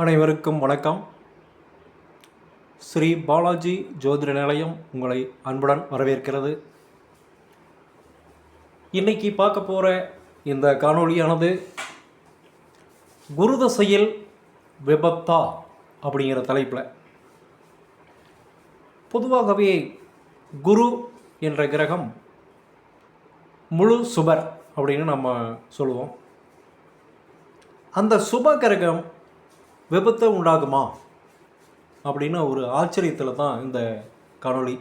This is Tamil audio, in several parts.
அனைவருக்கும் வணக்கம். ஸ்ரீ பாலாஜி ஜோதிட நிலையம் உங்களை அன்புடன் வரவேற்கிறது. இன்னைக்கு பார்க்க போகிற இந்த காணொளியானது குரு தசையில் விபத்தா அப்படிங்கிற தலைப்பில். பொதுவாகவே குரு என்ற கிரகம் முழு சுபர் அப்படின்னு நம்ம சொல்லுவோம். அந்த சுப கிரகம் விபத்தை உண்டாகுமா அப்படின்னு ஒரு ஆச்சரியத்தில் தான் இந்த காணொளி.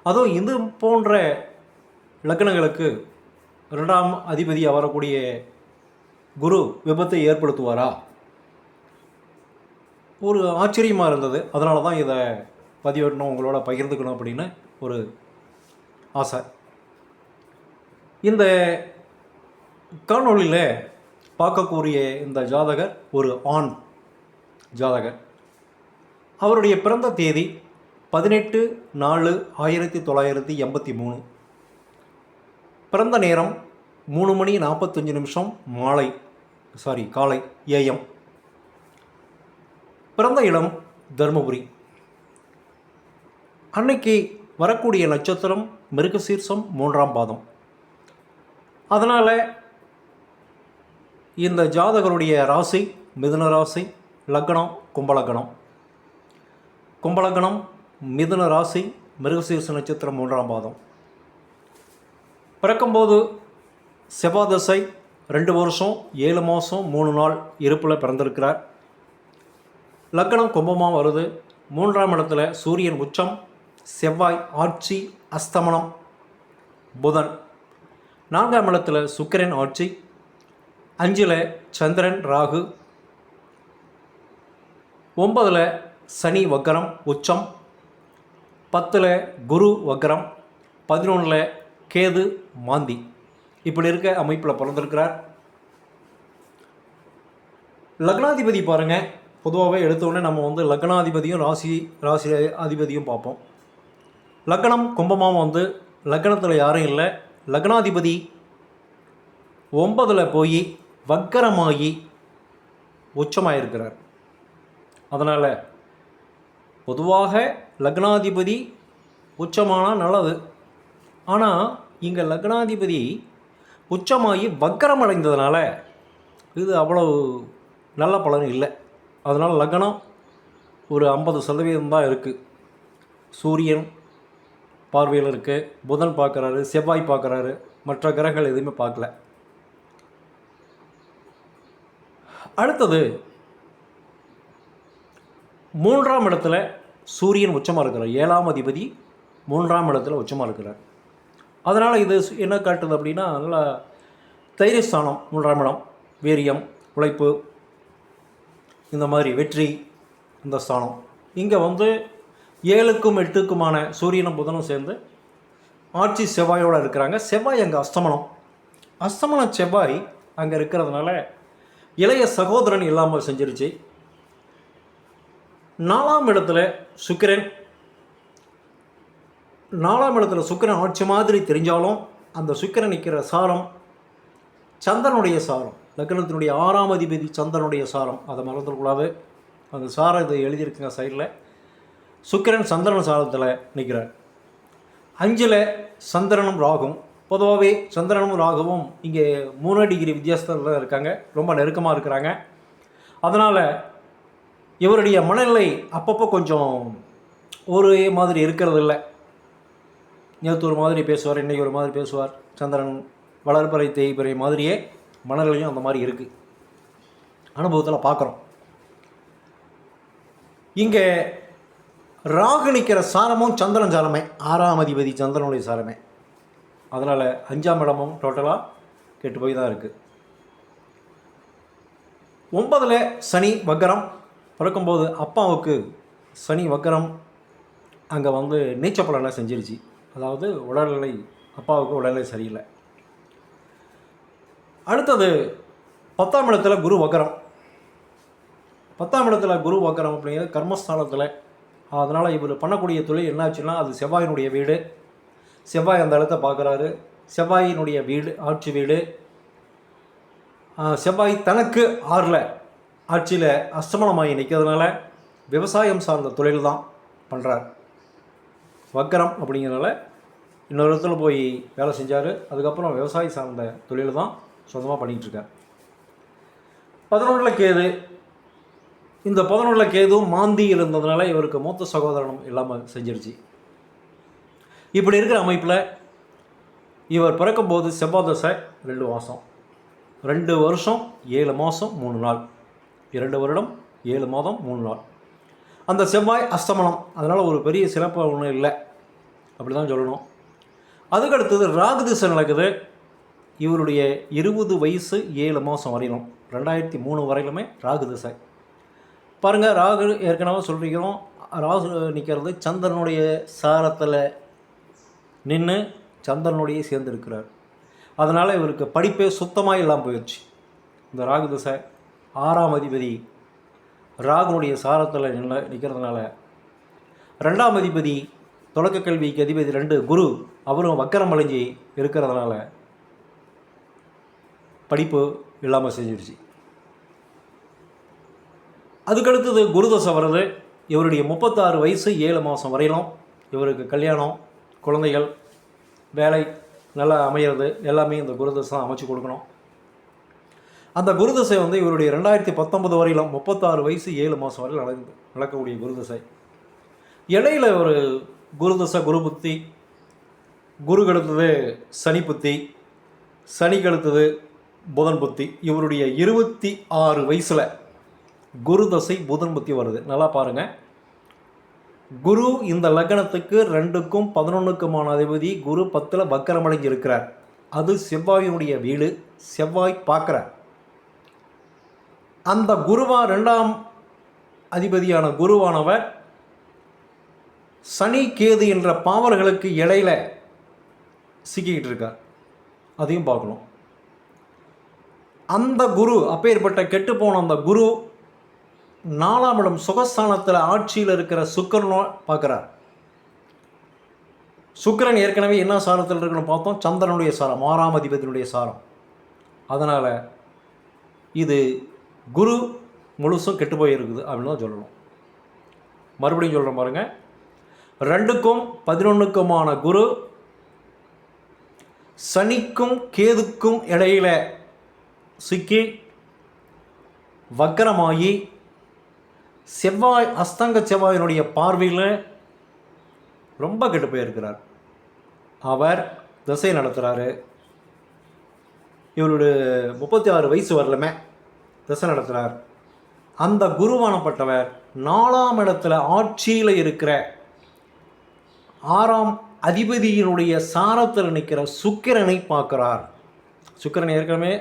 அதுவும் இது போன்ற லக்னங்களுக்கு 2ஆம் அதிபதியாக வரக்கூடிய குரு விபத்தை ஏற்படுத்துவாரா? ஒரு ஆச்சரியமாக இருந்தது. அதனால தான் இதை பதிவிடணும், உங்களோட பகிர்ந்துக்கணும் அப்படின்னு ஒரு ஆசை. இந்த காணொளியில் பார்க்கக்கூடிய இந்த ஜாதகர் ஒரு ஆண் ஜாதகர். அவருடைய பிறந்த தேதி 18/4/1983. பிறந்த நேரம் 3:45 காலை AM. பிறந்த இடம் தருமபுரி. அன்னைக்கு வரக்கூடிய நட்சத்திரம் மிருகசீர்ஷம் 3ஆம் பாதம். அதனால் இந்த ஜாதகருடைய ராசி மிதுன ராசி, லக்னம் கும்பலக்னம். கும்பலக்னம், மிதுன ராசி, மிருகசீர்ஷ நட்சத்திரம் 3ஆம் பாதம். பிறக்கும்போது செவ்வாய் தசை 2 வருஷம் 7 மாதம் 3 நாள் இருப்பில் பிறந்திருக்கிறார். லக்னம் கும்பமாக வருது. 3ஆம் இடத்துல சூரியன் உச்சம், செவ்வாய் ஆட்சி அஸ்தமனம், புதன். 4ஆம் இடத்துல சுக்கிரன் ஆட்சி, 5ல் சந்திரன் ராகு, 9ல் சனி வக்கரம் உச்சம், 10ல் குரு வக்கரம், 11ல் கேது மாந்தி. இப்படி இருக்க அமைப்பில் பிறந்திருக்கிறார். லக்னாதிபதி பாருங்கள். பொதுவாகவே எடுத்தோடனே நம்ம லக்னாதிபதியும் ராசி அதிபதியும் பார்ப்போம். லக்னம் கும்பமாக லக்னத்தில் யாரும் இல்லை. லக்னாதிபதி 9ல் போய் வக்கரமாகி உச்சமாக இருக்கிறார். அதனால் பொதுவாக லக்னாதிபதி உச்சமானால் நல்லது. ஆனால் இங்கே லக்னாதிபதி உச்சமாகி வக்கரம் அடைந்ததுனால இது அவ்வளவு நல்ல பலன் இல்லை. அதனால் லக்னம் ஒரு 50% தான் இருக்குது. சூரியன் பார்வையில் இருக்குது, புதன் பார்க்குறாரு, செவ்வாய் பார்க்குறாரு, மற்ற கிரகங்கள் எதுவுமே பார்க்கல. அடுத்தது 3ஆம் இடத்துல சூரியன் உச்சமாக இருக்கிறார். 7ஆம் அதிபதி 3ஆம் இடத்துல உச்சமாக இருக்கிறார். அதனால் இது என்ன காட்டுது அப்படின்னா, நல்லா தைரியஸ்தானம் 3ஆம் இடம், வீரியம், உழைப்பு, இந்த மாதிரி வெற்றி, இந்த ஸ்தானம். இங்கே 7க்கும் 8க்குமான சூரியனும் புதனும் சேர்ந்து ஆட்சி செவ்வாயோடு இருக்கிறாங்க. செவ்வாய் அங்கே அஸ்தமன செவ்வாய் அங்கே இருக்கிறதுனால இளைய சகோதரன் இல்லாமல் செஞ்சிருச்சு. 4ஆம் இடத்துல சுக்கிரன். 4ஆம் இடத்துல சுக்கிரன் ஆட்சி மாதிரி தெரிஞ்சாலும் அந்த சுக்கிரன் நிற்கிற சாரம் சந்திரனுடைய சாரம். லக்னத்தினுடைய 6ஆம் அதிபதி சந்திரனுடைய சாரம், அதை மறந்துடக்கூடாது. அந்த சாரம் இதை எழுதியிருக்குங்க சைடில். சுக்கிரன் சந்திரன் சாரத்தில் நிற்கிறார். 5ல் சந்திரனும் ராகும். பொதுவாகவே சந்திரனும் ராகுவும் இங்கே 3 டிகிரி வித்தியாசத்தில் இருக்காங்க, ரொம்ப நெருக்கமாக இருக்கிறாங்க. அதனால் இவருடைய மனநிலை அப்பப்போ கொஞ்சம் ஒரே மாதிரி இருக்கிறது இல்லை. நேற்று ஒரு மாதிரி பேசுவார், இன்றைக்கி ஒரு மாதிரி பேசுவார். சந்திரன் வளர்ப்பறை தேய்ப்பறை மாதிரியே மனநிலையும் அந்த மாதிரி இருக்குது. அனுபவத்தில் பார்க்குறோம். இங்கே ராகு நிற்கிற சாரமும் சந்திரன் சாரமே, 6ஆம் அதிபதி சந்திரனுடைய சாரமே. அதனால் 5ஆம் இடமும் டோட்டலாக கெட்டு போய் தான் இருக்குது. 9ல் சனி வக்கரம். பிறக்கும்போது அப்பாவுக்கு சனி வக்கரம் அங்கே நீச்ச பலனை செஞ்சிருச்சு. அதாவது உடல்நிலை, அப்பாவுக்கு உடல்நிலை சரியில்லை. அடுத்தது 10ஆம் இடத்துல குரு வக்கரம். 10ஆம் இடத்துல குரு வக்கரம் அப்படிங்கிறது கர்மஸ்தானத்தில். அதனால் இவர் பண்ணக்கூடிய தொழில் என்னாச்சுன்னா, அது செவ்வாயினுடைய வீடு. செவ்வாய் அந்த இடத்த பார்க்குறாரு. செவ்வாயினுடைய வீடு ஆட்சி வீடு. செவ்வாய் தனக்கு 6ல் ஆட்சியில் அஸ்தமனமாகி நிற்கிறதுனால விவசாயம் சார்ந்த தொழில் தான் பண்ணுறார். வக்கரம் அப்படிங்கிறனால இன்னொரு இடத்துல போய் வேலை செஞ்சார். அதுக்கப்புறம் விவசாயம் சார்ந்த தொழில் தான் சொந்தமாக பண்ணிகிட்ருக்கார். 11 கேது. இந்த 11 கேதுவும் மாந்தி இருந்ததுனால இவருக்கு மூத்த சகோதரனும் இல்லாமல் செஞ்சிருச்சு. இப்படி இருக்கிற அமைப்பில் இவர் பிறக்கும்போது செவ்வாய் தசை 2 மாதம், 2 வருஷம் 7 மாதம் 3 நாள், 2 வருடம் 7 மாதம் 3 நாள். அந்த செவ்வாய் அஸ்தமனம், அதனால் ஒரு பெரிய சிறப்பு ஒன்றும் இல்லை, அப்படி தான் சொல்லணும். அதுக்கடுத்தது ராகு திசை நடக்குது. இவருடைய 20 வயசு 7 மாதம் வரையிலும், 2003 வரையிலுமே ராகு திசை. பாருங்கள், ராகு ஏற்கனவே சொல்லிக்கிறோம், ராகு நிற்கிறது சந்திரனுடைய சாரத்தில் நின்று சந்திரனுடைய சேர்ந்துருக்கிறார். அதனால் இவருக்கு படிப்பே சுத்தமாக இல்லாமல் போயிடுச்சு. இந்த ராகு திசை 6ஆம் அதிபதி ராகுனுடைய சாரத்தில் நிற்கிறதுனால, 2ஆம் அதிபதி தொடக்க கல்விக்கு அதிபதி 2 குரு, அவரும் வக்கரம் அடைஞ்சி இருக்கிறதுனால படிப்பு இல்லாமல் செஞ்சிடுச்சு. அதுக்கடுத்தது குரு தசை வருது. இவருடைய 36 வயசு 7 மாதம் வரையிலும் இவருக்கு கல்யாணம், குழந்தைகள், வேலை நல்லா அமையிறது எல்லாமே இந்த குரு தசை தான் அமைச்சு கொடுக்கணும். அந்த குரு தசை இவருடைய 2019 வரையிலும் 36 வயசு 7 மாதம் வரையில் நடக்கக்கூடிய குரு தசை. இடையில ஒரு குரு தசை, குரு புத்தி, குரு கெடுத்தது சனி புத்தி, சனி கெடுத்தது புதன் புத்தி. இவருடைய 26 வயசில் குரு தசை புதன் புத்தி வருது. நல்லா பாருங்கள், குரு இந்த லக்னத்துக்கு 2க்கும் 11க்குமான அதிபதி. குரு 10ல் வக்கரமடைஞ்சு இருக்கிறார். அது செவ்வாயினுடைய வீடு. செவ்வாய் பார்க்குறார். அந்த குருவா 2ஆம் அதிபதியான குருவானவர் சனி கேது என்ற பாவர்களுக்கு இடையில சிக்கிக்கிட்டு இருக்கார். அதையும் பார்க்கணும். அந்த குரு, அப்பேற்பட்ட கெட்டுப்போன அந்த குரு 4ஆம் இடம் சுகஸ்தானத்தில் ஆட்சியில் இருக்கிற சுக்கிரனை பார்க்குறார். சுக்கிரன் ஏற்கனவே என்ன சாரத்தில் இருக்குன்னு பார்த்தோம், சந்திரனுடைய சாரம், 6ஆம் அதிபதியினுடைய சாரம். அதனால் இது குரு முழுசும் கெட்டு போயிருக்குது அப்படின்னு தான் சொல்லணும். மறுபடியும் சொல்கிறேன் பாருங்கள், 2க்கும் 11க்குமான குரு சனிக்கும் கேதுக்கும் இடையில சிக்கி வக்கரமாகி செவ்வாய், அஸ்தங்க செவ்வாயினுடைய பார்வையில் ரொம்ப கெட்டு போயிருக்கிறார். அவர் திசை நடத்துகிறாரு. இவருடைய 36 வயசு வரலுமே திசை நடத்துகிறார். அந்த குருவானப்பட்டவர் 4ஆம் இடத்துல ஆட்சியில் இருக்கிற 6ஆம் அதிபதியினுடைய சாரத்தில் நிற்கிற சுக்கிரனை பார்க்குறார். சுக்கிரன் ஏற்கனவே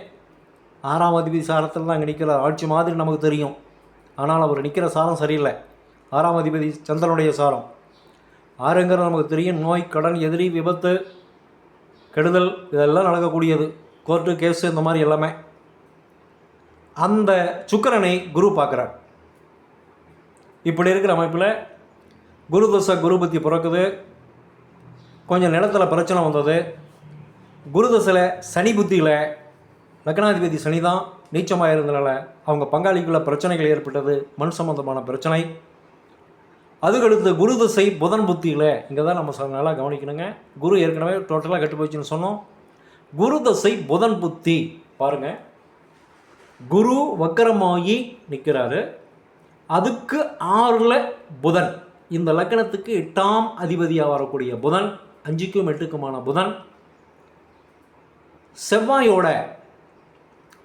6ஆம் அதிபதி சாரத்தில் தான் அங்கே நிற்கிறார். ஆட்சி மாதிரி நமக்கு தெரியும். ஆனால் அவர் நிற்கிற சாரம் சரியில்லை. 6ஆம் அதிபதி சந்திரனுடைய சாரம். 6ங்கிறது நமக்கு தெரியும், நோய், கடன், எதிரி, விபத்து, கெடுதல், இதெல்லாம் நடக்கக்கூடியது. கோர்ட்டு கேஸு இந்த மாதிரி எல்லாமே. அந்த சுக்கிரனை குரு பார்க்குறார். இப்படி இருக்கிற அமைப்பில் குரு தசை குரு புத்தி பிறக்குது. கொஞ்சம் நிலத்தில் பிரச்சனை வந்தது. குரு தசையில் சனி புத்தியில் லக்னாதிபதி சனி தான் நீச்சமாக இருந்தனால அவங்க பங்காளிக்குள்ள பிரச்சனைகள் ஏற்பட்டது, மண் சம்பந்தமான பிரச்சனை. அதுக்கடுத்து குரு தசை புதன் புத்தியில், இங்கே தான் நம்ம நல்லா கவனிக்கணுங்க. குரு ஏற்கனவே டோட்டலாக கெட்டு போயிடுச்சுன்னு சொன்னோம். குரு தசை புதன் புத்தி பாருங்கள், குரு வக்கரமாகி நிற்கிறாரு. அதுக்கு 6ல் புதன், இந்த லக்னத்துக்கு 8ஆம் அதிபதியாக வரக்கூடிய புதன், 5க்கும் 8க்குமான புதன் செவ்வாயோட,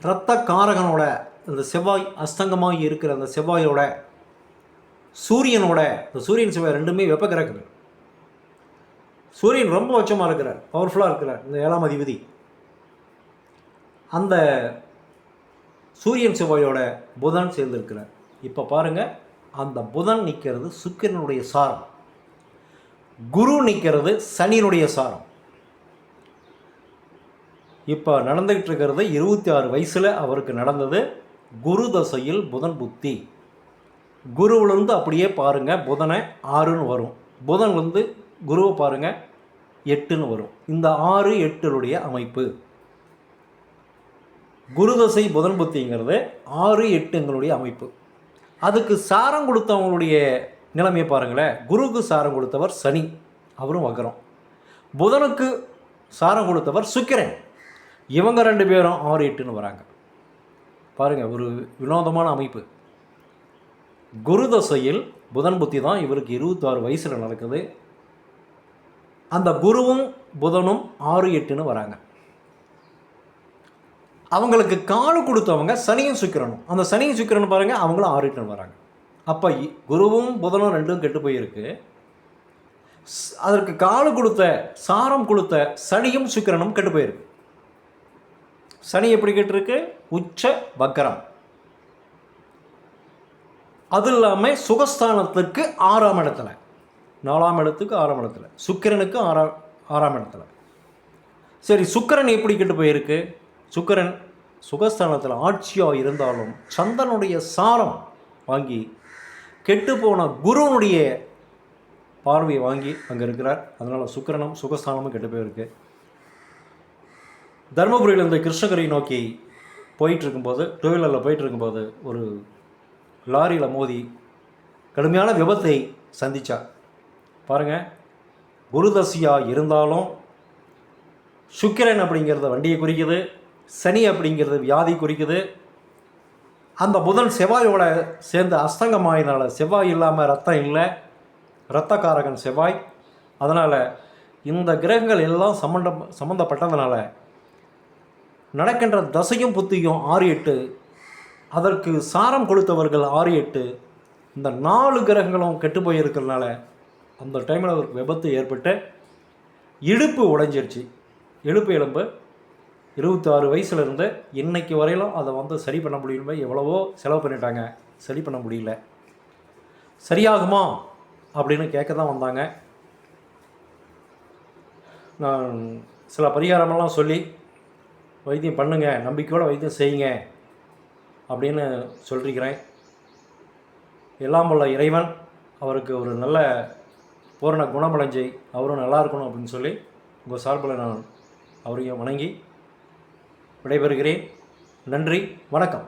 இரத்த காரகனோட, இந்த செவ்வாய் அஸ்தங்கமாக இருக்கிற அந்த செவ்வாயோட, சூரியனோட, இந்த சூரியன் செவ்வாய் ரெண்டுமே வெப்ப கிரகங்கள். சூரியன் ரொம்ப உச்சமாக இருக்கிறார், பவர்ஃபுல்லாக இருக்கிறார், இந்த 7ஆம் அதிபதி. அந்த சூரியன் செவ்வாயோட புதன் சேர்ந்திருக்கிறார். இப்போ பாருங்கள், அந்த புதன் நிற்கிறது சுக்கிரனுடைய சாரம், குரு நிற்கிறது சனியினுடைய சாரம். இப்போ நடந்துக்கிட்டு இருக்கிறது 26 வயசில் அவருக்கு நடந்தது குரு தசையில் புதன் புத்தி. குருவிலேருந்து அப்படியே பாருங்கள், புதனை 6ன்னு வரும். புதன்லேருந்து குருவை பாருங்கள் 8ன்னு வரும். இந்த 6, 8னுடைய அமைப்பு. குருதசை புதன் புத்திங்கிறது 6-8 அமைப்பு. அதுக்கு சாரம் கொடுத்தவங்களுடைய நிலைமையை பாருங்களேன். குருக்கு சாரம் கொடுத்தவர் சனி, அவரும் வக்ரம். புதனுக்கு சாரம் கொடுத்தவர் சுக்கிரன், இவங்க 2 பேரும் 6-8 வராங்க. பாருங்கள், ஒரு வினோதமான அமைப்பு. குரு தசையில் புதன் புத்தி தான் இவருக்கு 26 வயசில் நடக்குது. அந்த குருவும் புதனும் 6-8 வராங்க. அவங்களுக்கு காலு கொடுத்தவங்க சனியும் சுக்கிரனும். அந்த சனியும் சுக்கிரனும் பாருங்கள், அவங்களும் 6-8 வராங்க. அப்போ குருவும் புதனும் 2 கெட்டு போயிருக்கு. அதற்கு காலு கொடுத்த சாரம் கொடுத்த சனியும் சுக்கிரனும் கெட்டு போயிருக்கு. சனி எப்படி கெட்டிருக்கு? உச்ச வக்கரம். அது இல்லாமல் சுகஸ்தானத்துக்கு 6ஆம் இடத்துல, 4ஆம் இடத்துக்கு 6ஆம் இடத்துல, சுக்கிரனுக்கு 6ஆம் இடத்துல. சரி, சுக்கிரன் எப்படி கெட்டு போயிருக்கு? சுக்கிரன் சுகஸ்தானத்தில் ஆட்சியாக இருந்தாலும் சந்திரனுடைய சாரம் வாங்கி கெட்டுப்போன குருவனுடைய பார்வையை வாங்கி அங்கே இருக்கிறார். அதனால் சுக்கிரனும் சுகஸ்தானமும் கெட்டு போயிருக்கு. தர்மபுரியிலேருந்து கிருஷ்ணகிரி நோக்கி போயிட்டுருக்கும்போது, 2 வீலரில் போயிட்டுருக்கும்போது ஒரு லாரியில் மோதி கடுமையான விபத்தை சந்தித்தார். பாருங்கள், குருதசியாக இருந்தாலும் சுக்கிரன் அப்படிங்கிறத வண்டியை குறிக்குது, சனி அப்படிங்கிறது வியாதி குறிக்குது. அந்த புதன் செவ்வாயோட சேர்ந்து அஸ்தங்கமாயினால, செவ்வாய் இல்லாமல் ரத்தம் இல்லை, இரத்தக்காரகன் செவ்வாய். அதனால் இந்த கிரகங்கள் எல்லாம் சம்மந்தப்பட்டதுனால நடக்கின்ற தசையும் புத்தியும் 6-8, அதற்கு சாரம் கொடுத்தவர்கள் 6-8, இந்த 4 கிரகங்களும் கெட்டு போயிருக்கிறதுனால அந்த டைமில் அவருக்கு விபத்து ஏற்பட்டு இடுப்பு உடைஞ்சிருச்சு. இடுப்பு எலும்பு 26 வயசுலேருந்து இன்னைக்கு வரையிலும் அதை சரி பண்ண முடியல. எவ்வளவோ செலவு பண்ணிட்டாங்க, சரி பண்ண முடியல. சரியாகுமா அப்படின்னு கேட்க தான் வந்தாங்க. நான் சில பரிகாரமெல்லாம் சொல்லி வைத்தியம் பண்ணுங்க, நம்பிக்கையோடு வைத்தியம் செய்யுங்க அப்படின்னு சொல்லியிருக்கிறேன். எல்லாம் வல்ல இறைவன் அவருக்கு ஒரு நல்ல பூரண குணமடைஞ்சு அவரும் நல்லா இருக்கணும் அப்படின்னு சொல்லி உங்கள் சார்பில் நான் அவரையும் வணங்கி விடைபெறுகிறேன். நன்றி, வணக்கம்.